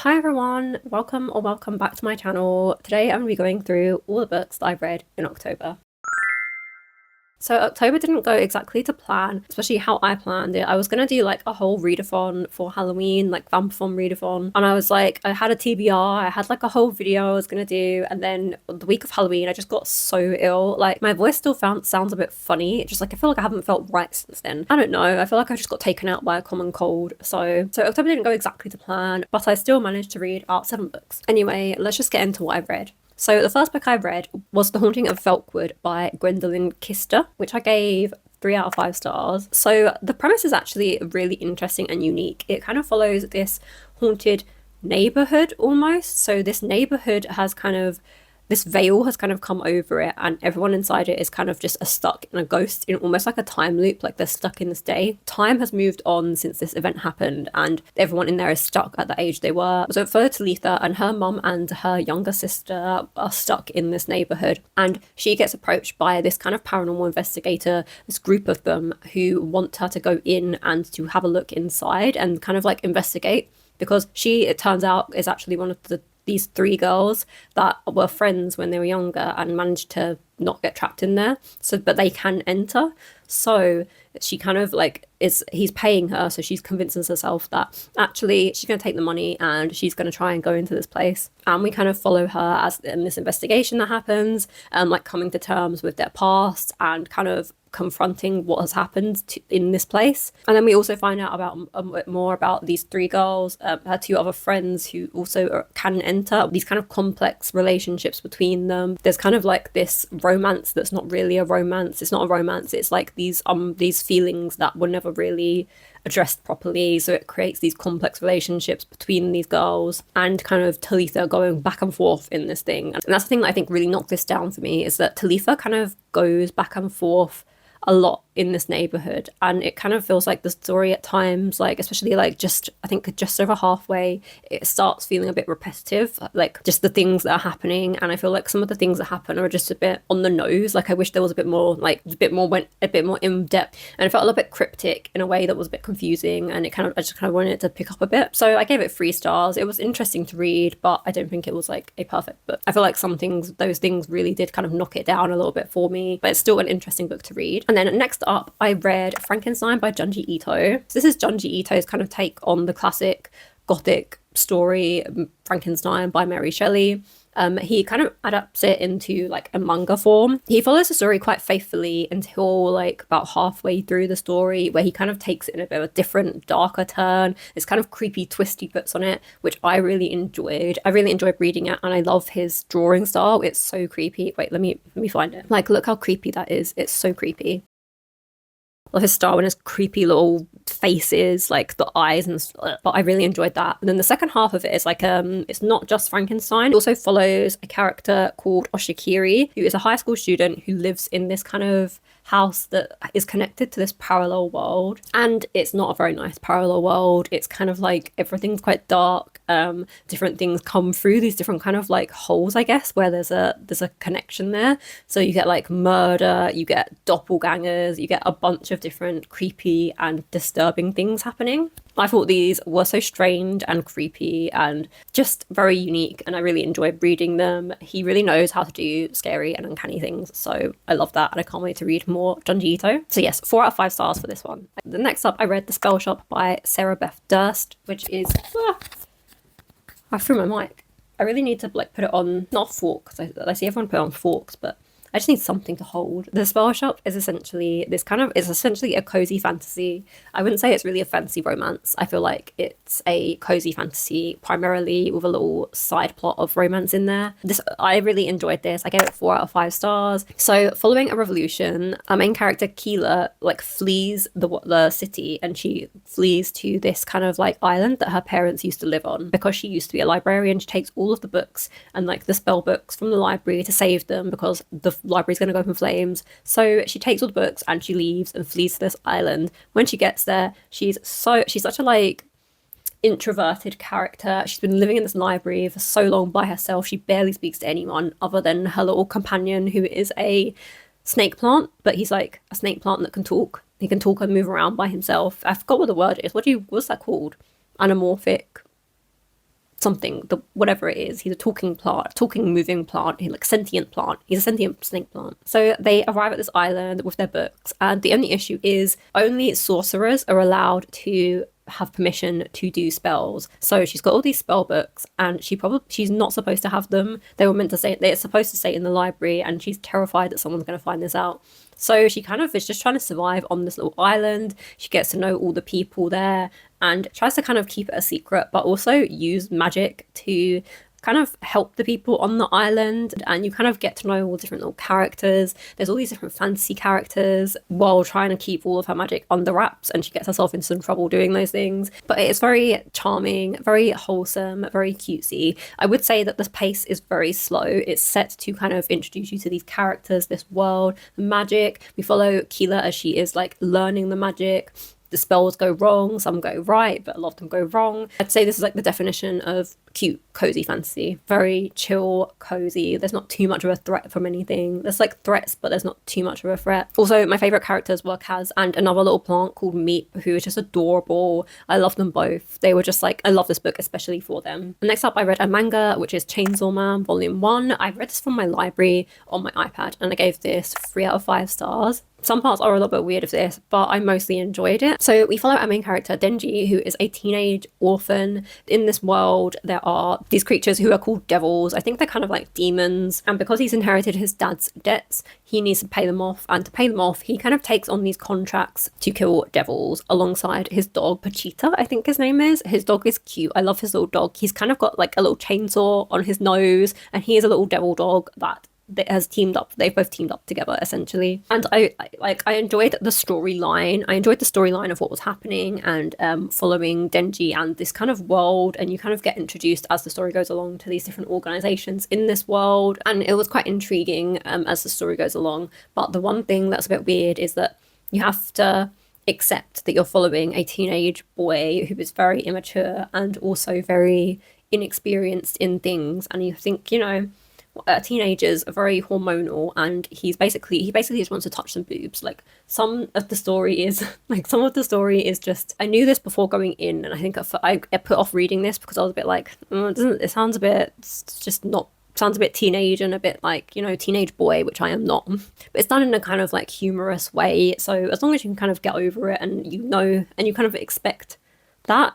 Hi everyone, welcome back to my channel. Today I'm going to be going through all the books that I've read in October. So October didn't go exactly to plan, especially how I planned it. I was gonna do like a whole readathon for Halloween, like vampathon readathon. And I was like, I had a TBR, I had like a whole video I was gonna do. And then the week of Halloween, I just got so ill. Like my voice still sounds a bit funny. It's just like, I feel like I haven't felt right since then. I don't know. I feel like I just got taken out by a common cold. So October didn't go exactly to plan, but I still managed to read out 7 books. Anyway, let's just get into what I've read. So the first book I read was The Haunting of Felkwood by Gwendolyn Kister, which I gave 3 out of 5 stars. So the premise is actually really interesting and unique. It kind of follows this haunted neighborhood almost. So this neighborhood has this veil has kind of come over it, and everyone inside it is kind of just stuck in a ghost, in almost like a time loop, like they're stuck in this day. Time has moved on since this event happened, and everyone in there is stuck at the age they were. So for Talitha and her mum and her younger sister are stuck in this neighborhood, and she gets approached by this kind of paranormal investigator, this group of them who want her to go in and to have a look inside and kind of like investigate, because she, it turns out, is actually one of these 3 girls that were friends when they were younger and managed to not get trapped in there. So, but they can enter. So she kind of like he's paying her. So she's convincing herself that actually she's going to take the money and she's going to try and go into this place. And we kind of follow her as in this investigation that happens, like coming to terms with their past and kind of confronting what has happened in this place. And then we also find out about a bit more about these 3 girls, her 2 other friends who also can enter, these kind of complex relationships between them. There's kind of like this romance that's not really a romance. It's not a romance. It's like these feelings that were never really addressed properly. So it creates these complex relationships between these girls, and kind of Talitha going back and forth in this thing. And that's the thing that I think really knocked this down for me, is that Talitha kind of goes back and forth a lot in this neighborhood, and it kind of feels like the story at times, like especially like I think just over halfway, it starts feeling a bit repetitive, like just the things that are happening. And I feel like some of the things that happen are just a bit on the nose. Like I wish there was a bit more went a bit more in depth, and it felt a little bit cryptic in a way that was a bit confusing, and I just kind of wanted it to pick up a bit. So I gave it 3 stars. It was interesting to read, but I don't think it was like a perfect book. I feel like those things really did kind of knock it down a little bit for me, but it's still an interesting book to read. And then next up, I read Frankenstein by Junji Ito. So this is Junji Ito's kind of take on the classic gothic story Frankenstein by Mary Shelley. He kind of adapts it into like a manga form. He follows the story quite faithfully until like about halfway through the story, where he kind of takes it in a bit of a different, darker turn. This kind of creepy twist he puts on it, which I really enjoyed. I really enjoyed reading it, and I love his drawing style. It's so creepy. Wait, let me find it. Like, look how creepy that is. It's so creepy. Love his style and his creepy little faces, like the eyes and stuff. But I really enjoyed that. And then the second half of it is like it's not just Frankenstein. It also follows a character called Oshikiri, who is a high school student who lives in this kind of house that is connected to this parallel world. And it's not a very nice parallel world. It's kind of like everything's quite dark. Different things come through these different kind of like holes, I guess, where there's a connection there. So you get like murder, you get doppelgangers, you get a bunch of different creepy and disturbing things happening. I thought these were so strange and creepy and just very unique, and I really enjoyed reading them. He really knows how to do scary and uncanny things, so I love that, and I can't wait to read more Junji Ito. So yes, 4 out of 5 stars for this one. The next up, I read The Spell Shop by Sarah Beth Durst, which is... I threw my mic. I really need to like put it on, not a fork, because I see everyone put it on forks, but I just need something to hold. The Spell Shop is essentially a cozy fantasy. I wouldn't say it's really a fantasy romance. I feel like it's a cozy fantasy, primarily with a little side plot of romance in there. I really enjoyed this. I gave it 4 out of 5 stars. So following a revolution, our main character Keela like flees the city, and she flees to this kind of like island that her parents used to live on, because she used to be a librarian. She takes all of the books and like the spell books from the library to save them, because the library's going to go up in flames. So she takes all the books and she leaves and flees to this island. When she gets there, she's such a like introverted character. She's been living in this library for so long by herself. She barely speaks to anyone other than her little companion, who is a snake plant, but he's like a snake plant that can talk. He can talk and move around by himself. I forgot what the word is. What's that called? Anamorphic something, whatever it is. He's a talking plant, talking moving plant, he's like sentient plant. He's a sentient snake plant. So they arrive at this island with their books, and the only issue is only sorcerers are allowed to have permission to do spells. So she's got all these spell books, and she's not supposed to have them. They were meant to say they're supposed to stay in the library, and she's terrified that someone's going to find this out. So she kind of is just trying to survive on this little island. She gets to know all the people there and tries to kind of keep it a secret, but also use magic to kind of help the people on the island. And you kind of get to know all the different little characters. There's all these different fantasy characters while trying to keep all of her magic under wraps, and she gets herself into some trouble doing those things. But it's very charming, very wholesome, very cutesy. I would say that the pace is very slow. It's set to kind of introduce you to these characters, this world, the magic. We follow Keela as she is like learning the magic. The spells go wrong, some go right, but a lot of them go wrong. I'd say this is like the definition of cute, cozy fantasy. Very chill, cozy. There's not too much of a threat from anything. There's like threats, but there's not too much of a threat. Also, my favourite characters were Kaz and another little plant called Meep, who is just adorable. I love them both. They were just like, I love this book especially for them. And next up, I read a manga, which is Chainsaw Man Volume 1. I read this from my library on my iPad, and I gave this 3 out of 5 stars. Some parts are a little bit weird of this, but I mostly enjoyed it. So we follow our main character, Denji, who is a teenage orphan. In this world, there are these creatures who are called devils. I think they're kind of like demons. And because he's inherited his dad's debts, he needs to pay them off. And to pay them off, he kind of takes on these contracts to kill devils alongside his dog, Pachita, I think his name is. His dog is cute. I love his little dog. He's kind of got like a little chainsaw on his nose, and he is a little devil dog that has teamed up. They've both teamed up together essentially, and I enjoyed the storyline. I enjoyed the storyline of what was happening, and following Denji and this kind of world, and you kind of get introduced as the story goes along to these different organizations in this world, and it was quite intriguing as the story goes along. But the one thing that's a bit weird is that you have to accept that you're following a teenage boy who is very immature and also very inexperienced in things, and you think, you know, teenagers are very hormonal, and he basically just wants to touch some boobs. Like some of the story is just, I knew this before going in, and I think I put off reading this because I was a bit like, it sounds a bit, it's just not, sounds a bit teenage and a bit like, you know, teenage boy, which I am not. But it's done in a kind of like humorous way, so as long as you can kind of get over it, and you know, and you kind of expect that,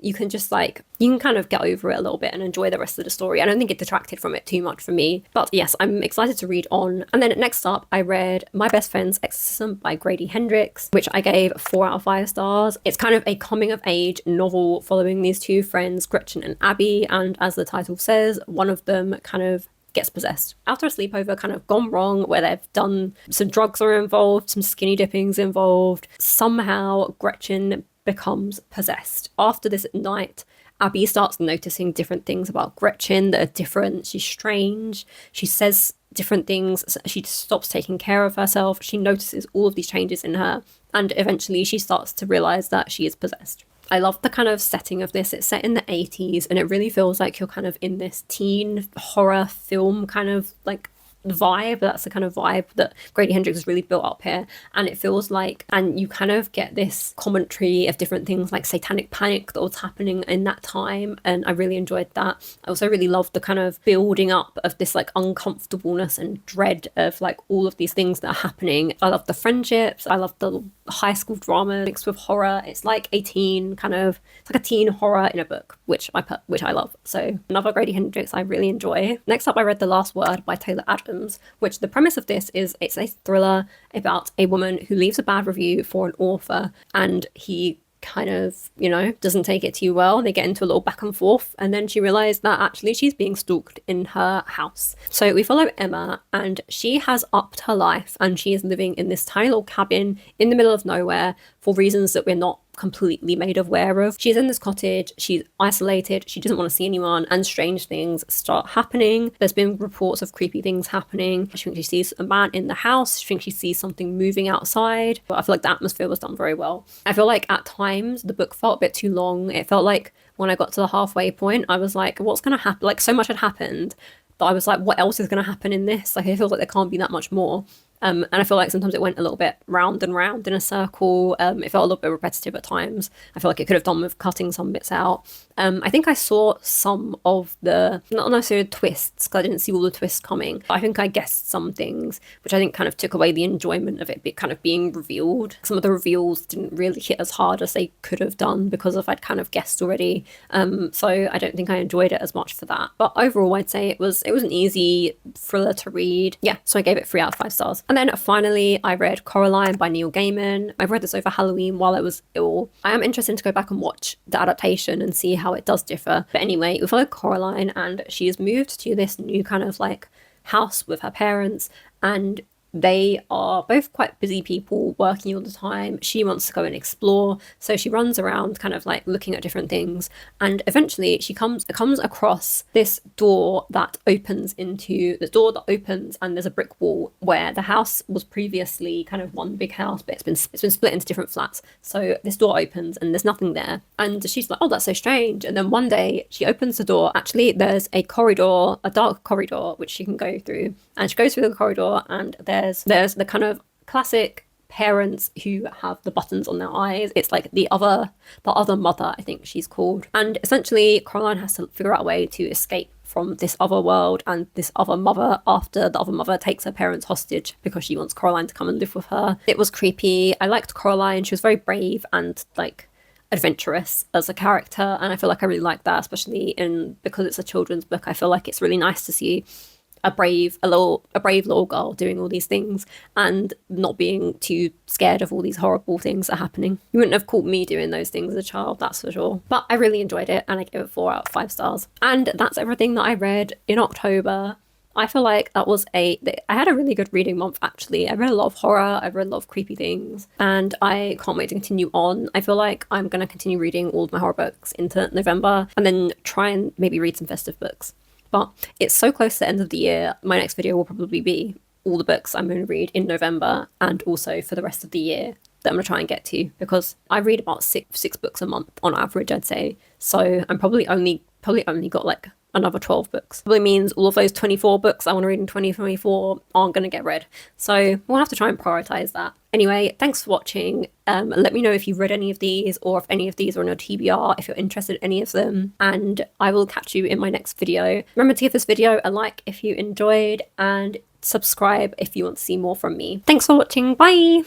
you can just like, you can kind of get over it a little bit and enjoy the rest of the story. I don't think it detracted from it too much for me. But yes, I'm excited to read on. And then next up, I read My Best Friend's Exorcism by Grady Hendrix, which I gave 4 out of 5 stars. It's kind of a coming of age novel following these two friends, Gretchen and Abby. And as the title says, one of them kind of gets possessed after a sleepover kind of gone wrong, where they've done some drugs are involved, some skinny dippings involved. Somehow Gretchen becomes possessed. After this night, Abby starts noticing different things about Gretchen that are different. She's strange. She says different things. She stops taking care of herself. She notices all of these changes in her, and eventually she starts to realize that she is possessed. I love the kind of setting of this. It's set in the 80s, and it really feels like you're kind of in this teen horror film kind of like vibe. That's the kind of vibe that Grady Hendrix has really built up here, and it feels like, and you kind of get this commentary of different things like satanic panic that was happening in that time, and I really enjoyed that. I also really loved the kind of building up of this like uncomfortableness and dread of like all of these things that are happening. I love the friendships, I love the high school drama mixed with horror. It's like a teen kind of, it's like a teen horror in a book, which I love. So another Grady Hendrix I really enjoy. Next up, I read The Last Word by Taylor Adams, which the premise of this is it's a thriller about a woman who leaves a bad review for an author, and he kind of, you know, doesn't take it too well. They get into a little back and forth, and then she realized that actually she's being stalked in her house. So we follow Emma, and she has upped her life, and she is living in this tiny little cabin in the middle of nowhere for reasons that we're not completely made aware of. She's in this cottage, she's isolated, she doesn't want to see anyone, and strange things start happening. There's been reports of creepy things happening. She thinks she sees a man in the house, she thinks she sees something moving outside, but I feel like the atmosphere was done very well. I feel like at times the book felt a bit too long. It felt like when I got to the halfway point, I was like, what's gonna happen? Like, so much had happened that I was like, what else is gonna happen in this? Like, it feels like there can't be that much more. And I feel like sometimes it went a little bit round and round in a circle. It felt a little bit repetitive at times. I feel like it could have done with cutting some bits out. I think I saw some of the, not necessarily twists, because I didn't see all the twists coming. I think I guessed some things, which I think kind of took away the enjoyment of it kind of being revealed. Some of the reveals didn't really hit as hard as they could have done because of I'd kind of guessed already. So I don't think I enjoyed it as much for that. But overall, I'd say it was an easy thriller to read. Yeah, so I gave it 3 out of 5 stars. And then finally, I read Coraline by Neil Gaiman. I've read this over Halloween while I was ill. I am interested to go back and watch the adaptation and see how it does differ. But anyway, we follow Coraline, and she has moved to this new kind of like house with her parents, and they are both quite busy people working all the time. She wants to go and explore, so she runs around kind of like looking at different things, and eventually she comes across this door that opens and there's a brick wall where the house was previously kind of one big house, but it's been split into different flats. So this door opens and there's nothing there, and she's like, oh, that's so strange. And then one day she opens the door. Actually, there's a corridor, a dark corridor, which she can go through, and she goes through the corridor, and there's the kind of classic parents who have the buttons on their eyes. It's like the other mother, I think she's called. And essentially Coraline has to figure out a way to escape from this other world and this other mother after the other mother takes her parents hostage because she wants Coraline to come and live with her. It was creepy. I liked Coraline. She was very brave and like adventurous as a character, and I feel like I really like that, especially because it's a children's book. I feel like it's really nice to see a brave little girl doing all these things and not being too scared of all these horrible things that are happening. You wouldn't have caught me doing those things as a child, that's for sure. But I really enjoyed it, and I gave it 4 out of 5 stars. And that's everything that I read in October. I feel like I had a really good reading month, actually. I read a lot of horror, I read a lot of creepy things, and I can't wait to continue on. I feel like I'm going to continue reading all of my horror books into November, and then try and maybe read some festive books. But it's so close to the end of the year. My next video will probably be all the books I'm going to read in November, and also for the rest of the year that I'm going to try and get to, because I read about six books a month on average, I'd say. So I'm probably only got like another 12 books. Probably means all of those 24 books I want to read in 2024 aren't going to get read. So we'll have to try and prioritize that. Anyway, thanks for watching. Let me know if you've read any of these, or if any of these are on your TBR, if you're interested in any of them, and I will catch you in my next video. Remember to give this video a like if you enjoyed, and subscribe if you want to see more from me. Thanks for watching. Bye!